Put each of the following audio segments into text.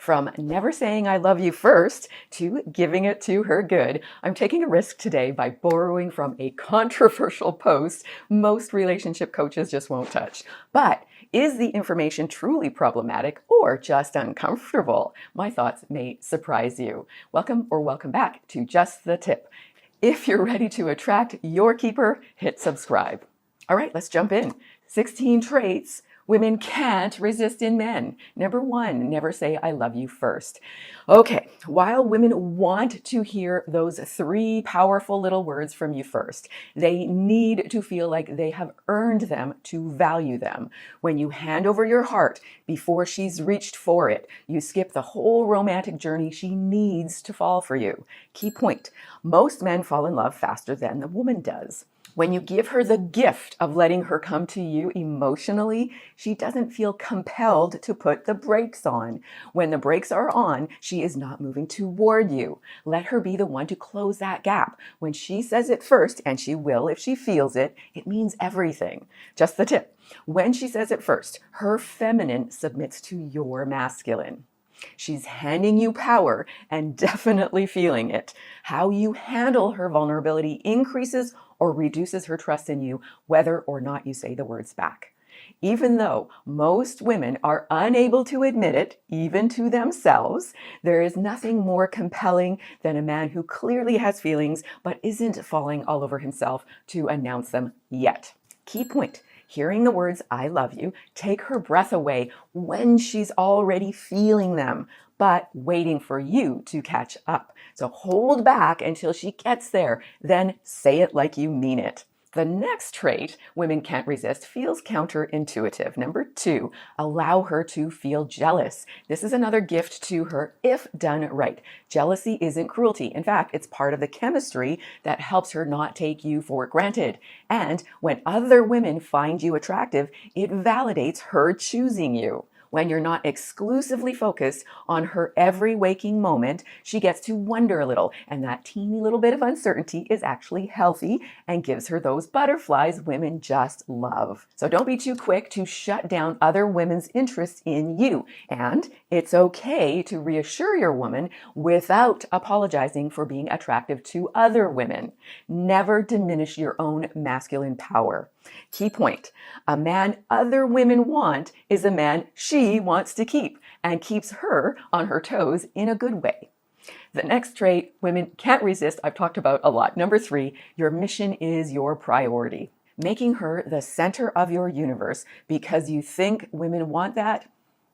From never saying I love you first to giving it to her good, I'm taking a risk today by borrowing from a controversial post most relationship coaches just won't touch. But is the information truly problematic or just uncomfortable? My thoughts may surprise you. Welcome or welcome back to Just the Tip. If you're ready to attract your keeper, hit subscribe. All right, let's jump in. 16 traits women can't resist in men. Number 1, never say I love you first. Okay, while women want to hear those 3 powerful little words from you first, they need to feel like they have earned them to value them. When you hand over your heart before she's reached for it, you skip the whole romantic journey she needs to fall for you. Key point, most men fall in love faster than the woman does. When you give her the gift of letting her come to you emotionally, she doesn't feel compelled to put the brakes on. When the brakes are on, she is not moving toward you. Let her be the one to close that gap. When she says it first, and she will if she feels it, it means everything. Just the tip. When she says it first, her feminine submits to your masculine. She's handing you power and definitely feeling it. How you handle her vulnerability increases or reduces her trust in you, whether or not you say the words back. Even though most women are unable to admit it, even to themselves, there is nothing more compelling than a man who clearly has feelings but isn't falling all over himself to announce them yet. Key point. Hearing the words, I love you, take her breath away when she's already feeling them, but waiting for you to catch up. So hold back until she gets there, then say it like you mean it. The next trait women can't resist feels counterintuitive. Number 2, allow her to feel jealous. This is another gift to her if done right. Jealousy isn't cruelty. In fact, it's part of the chemistry that helps her not take you for granted. And when other women find you attractive, it validates her choosing you. When you're not exclusively focused on her every waking moment, she gets to wonder a little, and that teeny little bit of uncertainty is actually healthy and gives her those butterflies women just love. So don't be too quick to shut down other women's interests in you. And it's okay to reassure your woman without apologizing for being attractive to other women. Never diminish your own masculine power. Key point, a man other women want is a man she wants to keep and keeps her on her toes in a good way. The next trait women can't resist, I've talked about a lot. Number 3, your mission is your priority. Making her the center of your universe because you think women want that?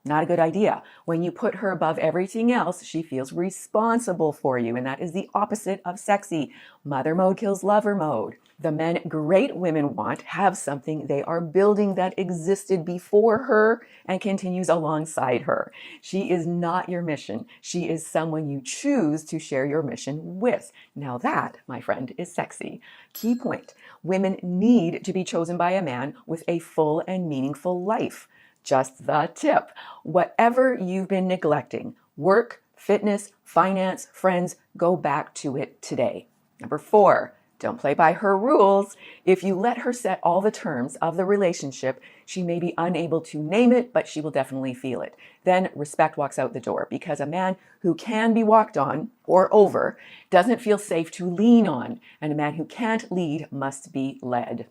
Not a good idea. When you put her above everything else, she feels responsible for you, and that is the opposite of sexy. Mother mode kills lover mode. The men great women want have something they are building that existed before her and continues alongside her. She is not your mission. She is someone you choose to share your mission with. Now that, my friend, is sexy. Key point, women need to be chosen by a man with a full and meaningful life. Just the tip. Whatever you've been neglecting, work, fitness, finance, friends, go back to it today. Number 4, don't play by her rules. If you let her set all the terms of the relationship, she may be unable to name it, but she will definitely feel it. Then respect walks out the door because a man who can be walked on or over doesn't feel safe to lean on, and a man who can't lead must be led.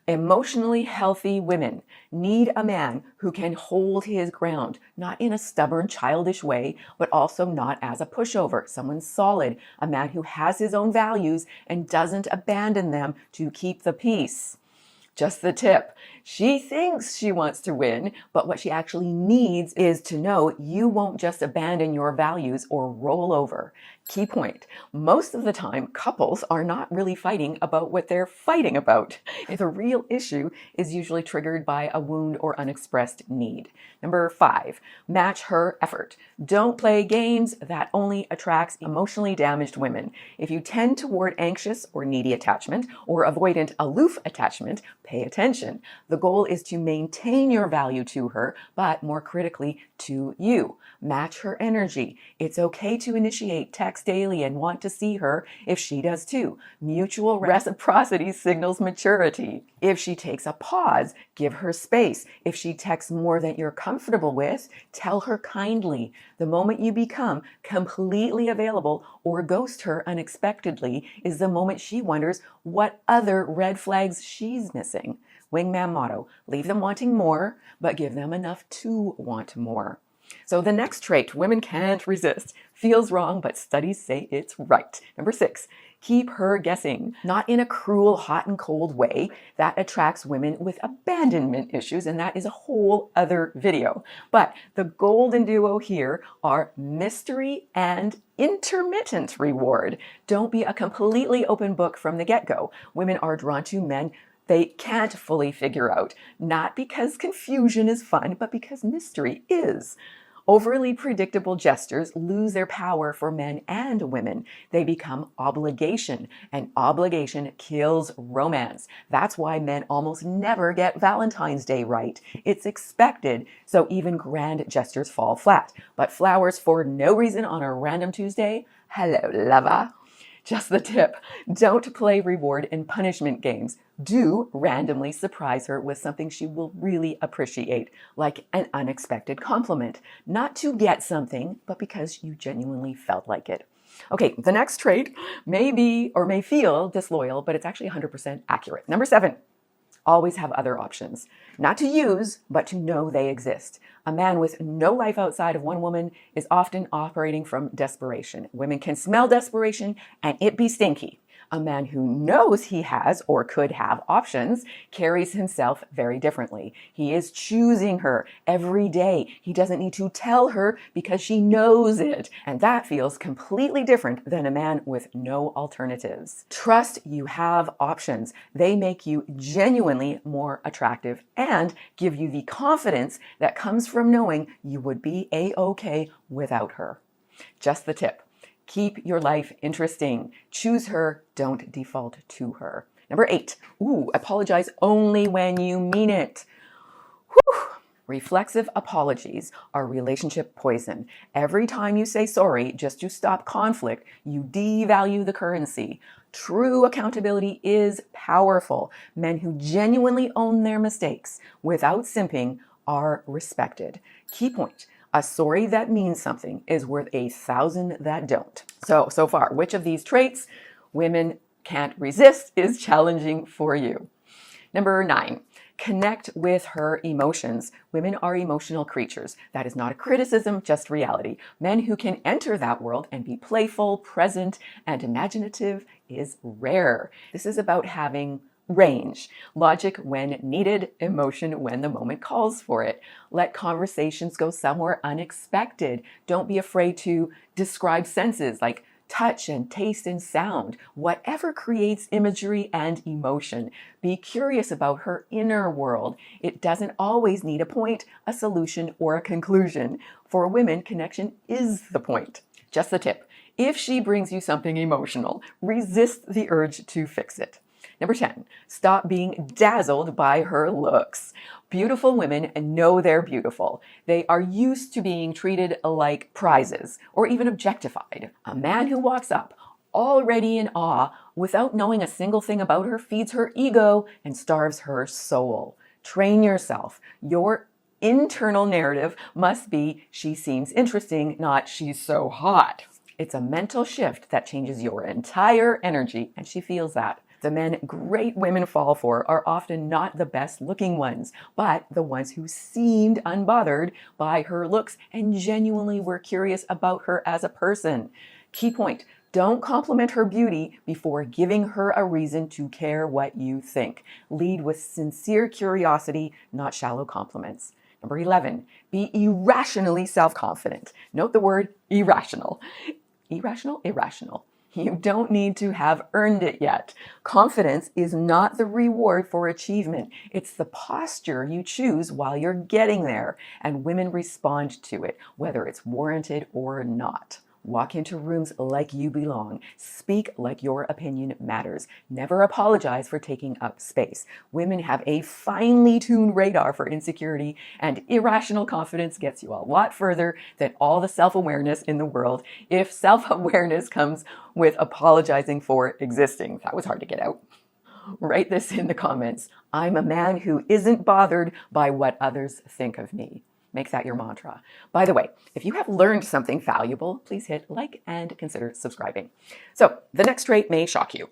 Emotionally healthy women need a man who can hold his ground, not in a stubborn, childish way, but also not as a pushover. Someone solid, a man who has his own values and doesn't abandon them to keep the peace. Just the tip. She thinks she wants to win, but what she actually needs is to know you won't just abandon your values or roll over. Key point. Most of the time, couples are not really fighting about what they're fighting about. The real issue is usually triggered by a wound or unexpressed need. Number 5, match her effort. Don't play games. That only attracts emotionally damaged women. If you tend toward anxious or needy attachment or avoidant aloof attachment, pay attention. The goal is to maintain your value to her, but more critically to you. Match her energy. It's okay to initiate text daily and want to see her if she does too. Mutual reciprocity signals maturity. If she takes a pause, give her space. If she texts more than you're comfortable with, tell her kindly. The moment you become completely available or ghost her unexpectedly is the moment she wonders what other red flags she's missing. Wingmam motto: leave them wanting more, but give them enough to want more. So the next trait women can't resist: feels wrong, but studies say it's right. Number 6, keep her guessing. Not in a cruel, hot and cold way. That attracts women with abandonment issues, and that is a whole other video. But the golden duo here are mystery and intermittent reward. Don't be a completely open book from the get-go. Women are drawn to men they can't fully figure out, not because confusion is fun, but because mystery is. Overly predictable gestures lose their power for men and women. They become obligation, and obligation kills romance. That's why men almost never get Valentine's Day right. It's expected, so even grand gestures fall flat. But flowers for no reason on a random Tuesday? Hello, lover. Just the tip: don't play reward and punishment games. Do randomly surprise her with something she will really appreciate, like an unexpected compliment. Not to get something, but because you genuinely felt like it. Okay, the next trait may be or may feel disloyal, but it's actually 100% accurate. Number 7. Always have other options. Not to use, but to know they exist. A man with no life outside of one woman is often operating from desperation. Women can smell desperation, and it be stinky. A man who knows he has or could have options carries himself very differently. He is choosing her every day. He doesn't need to tell her because she knows it. And that feels completely different than a man with no alternatives. Trust you have options. They make you genuinely more attractive and give you the confidence that comes from knowing you would be a-okay without her. Just the tip: keep your life interesting. Choose her, don't default to her. Number 8, apologize only when you mean it. Whew. Reflexive apologies are relationship poison. Every time you say sorry just to stop conflict, you devalue the currency. True accountability is powerful. Men who genuinely own their mistakes without simping are respected. Key point: a sorry that means something is worth 1,000 that don't. So far, which of these traits women can't resist is challenging for you? Number 9, connect with her emotions. Women are emotional creatures. That is not a criticism, just reality. Men who can enter that world and be playful, present, and imaginative is rare. This is about having range, logic when needed, emotion when the moment calls for it. Let conversations go somewhere unexpected. Don't be afraid to describe senses like touch and taste and sound, whatever creates imagery and emotion. Be curious about her inner world. It doesn't always need a point, a solution, or a conclusion. For women, connection is the point. Just the tip: if she brings you something emotional, resist the urge to fix it. Number 10, stop being dazzled by her looks. Beautiful women know they're beautiful. They are used to being treated like prizes or even objectified. A man who walks up already in awe without knowing a single thing about her feeds her ego and starves her soul. Train yourself. Your internal narrative must be she seems interesting, not she's so hot. It's a mental shift that changes your entire energy, and she feels that. The men great women fall for are often not the best looking ones, but the ones who seemed unbothered by her looks and genuinely were curious about her as a person. Key point: don't compliment her beauty before giving her a reason to care what you think. Lead with sincere curiosity, not shallow compliments. Number 11, be irrationally self-confident. Note the word irrational. Irrational? Irrational. You don't need to have earned it yet. Confidence is not the reward for achievement. It's the posture you choose while you're getting there, and women respond to it, whether it's warranted or not. Walk into rooms like you belong. Speak like your opinion matters. Never apologize for taking up space. Women have a finely tuned radar for insecurity, and irrational confidence gets you a lot further than all the self-awareness in the world if self-awareness comes with apologizing for existing. That was hard to get out. Write this in the comments. I'm a man who isn't bothered by what others think of me. Make that your mantra. By the way, if you have learned something valuable, please hit like and consider subscribing. So the next trait may shock you.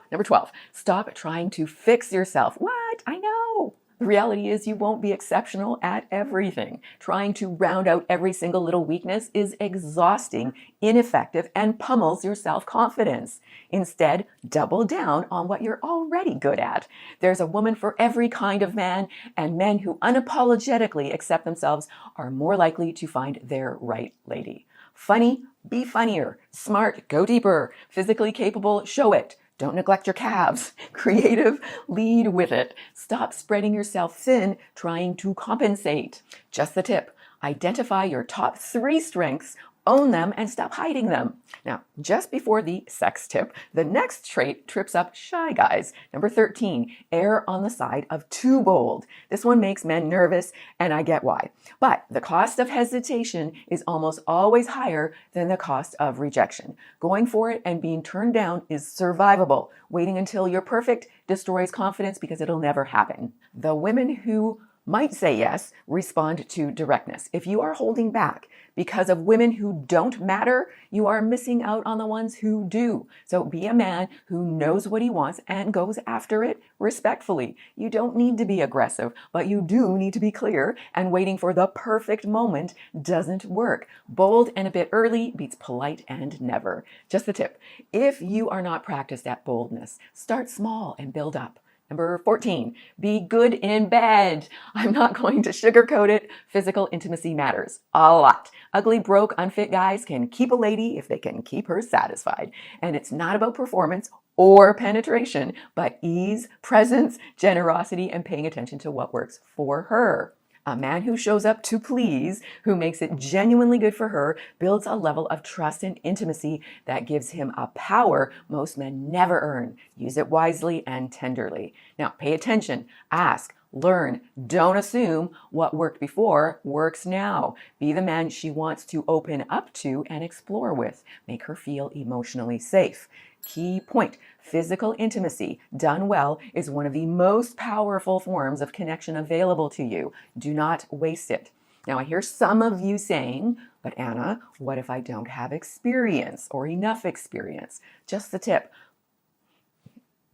Number 12, stop trying to fix yourself. What? I know. The reality is you won't be exceptional at everything. Trying to round out every single little weakness is exhausting, ineffective, and pummels your self-confidence. Instead, double down on what you're already good at. There's a woman for every kind of man, and men who unapologetically accept themselves are more likely to find their right lady. Funny, be funnier. Smart, go deeper. Physically capable, show it. Don't neglect your calves. Creative, lead with it. Stop spreading yourself thin trying to compensate. Just the tip. Identify your top 3 strengths, own them, and stop hiding them. Now, just before the sex tip, the next trait trips up shy guys. Number 13, err on the side of too bold. This one makes men nervous, and I get why. But the cost of hesitation is almost always higher than the cost of rejection. Going for it and being turned down is survivable. Waiting until you're perfect destroys confidence because it'll never happen. The women who might say yes respond to directness. If you are holding back because of women who don't matter, you are missing out on the ones who do. So be a man who knows what he wants and goes after it respectfully. You don't need to be aggressive, but you do need to be clear, and waiting for the perfect moment doesn't work. Bold and a bit early beats polite and never. Just the tip. If you are not practiced at boldness, start small and build up. Number 14, be good in bed. I'm not going to sugarcoat it. Physical intimacy matters a lot. Ugly, broke, unfit guys can keep a lady if they can keep her satisfied. And it's not about performance or penetration, but ease, presence, generosity, and paying attention to what works for her. A man who shows up to please, who makes it genuinely good for her, builds a level of trust and intimacy that gives him a power most men never earn. Use it wisely and tenderly. Now, pay attention, ask, learn, don't assume what worked before works now. Be the man she wants to open up to and explore with. Make her feel emotionally safe. Key point, physical intimacy done well is one of the most powerful forms of connection available to you. Do not waste it. Now, I hear some of you saying, but Anna, what if I don't have experience or enough experience? Just the tip.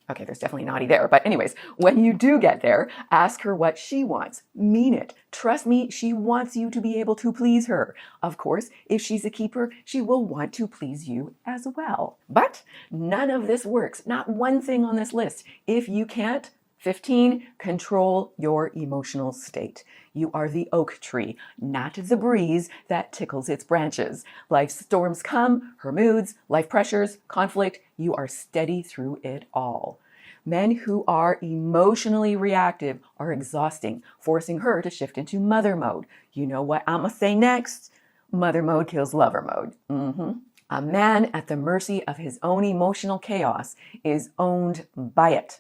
Okay, there's definitely naughty there. But anyways, when you do get there, ask her what she wants. Mean it. Trust me, she wants you to be able to please her. Of course, if she's a keeper, she will want to please you as well. But none of this works. Not one thing on this list. If you can't, 15, control your emotional state. You are the oak tree, not the breeze that tickles its branches. Life's storms come, her moods, life pressures, conflict, you are steady through it all. Men who are emotionally reactive are exhausting, forcing her to shift into mother mode. You know what I'm gonna say next? Mother mode kills lover mode. A man at the mercy of his own emotional chaos is owned by it.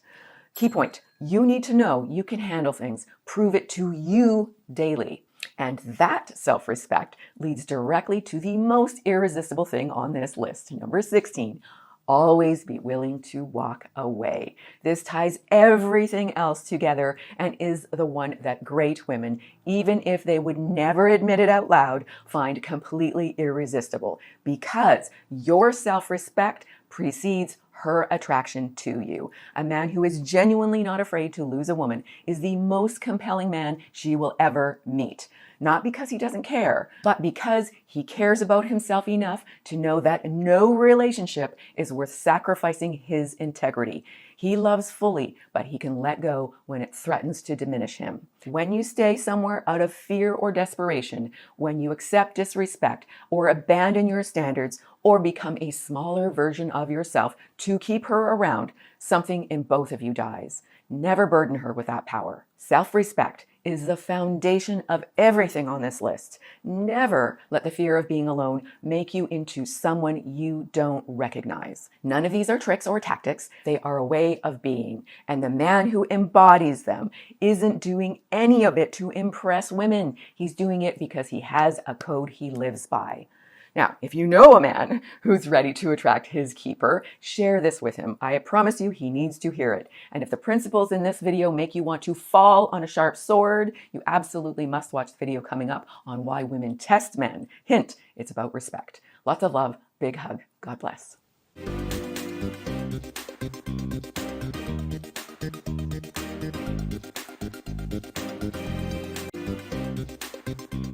Key point, you need to know you can handle things. Prove it to you daily. And that self-respect leads directly to the most irresistible thing on this list. Number 16, always be willing to walk away. This ties everything else together and is the one that great women, even if they would never admit it out loud, find completely irresistible, because your self-respect precedes her attraction to you. A man who is genuinely not afraid to lose a woman is the most compelling man she will ever meet. Not because he doesn't care, but because he cares about himself enough to know that no relationship is worth sacrificing his integrity. He loves fully, but he can let go when it threatens to diminish him. When you stay somewhere out of fear or desperation, when you accept disrespect or abandon your standards or become a smaller version of yourself to keep her around, something in both of you dies. Never burden her with that power. Self-respect is the foundation of everything on this list. Never let the fear of being alone make you into someone you don't recognize. None of these are tricks or tactics. They are a way of being. And the man who embodies them isn't doing any of it to impress women. He's doing it because he has a code he lives by. Now, if you know a man who's ready to attract his keeper, share this with him. I promise you he needs to hear it. And if the principles in this video make you want to fall on a sharp sword, you absolutely must watch the video coming up on why women test men. Hint, it's about respect. Lots of love, big hug, God bless.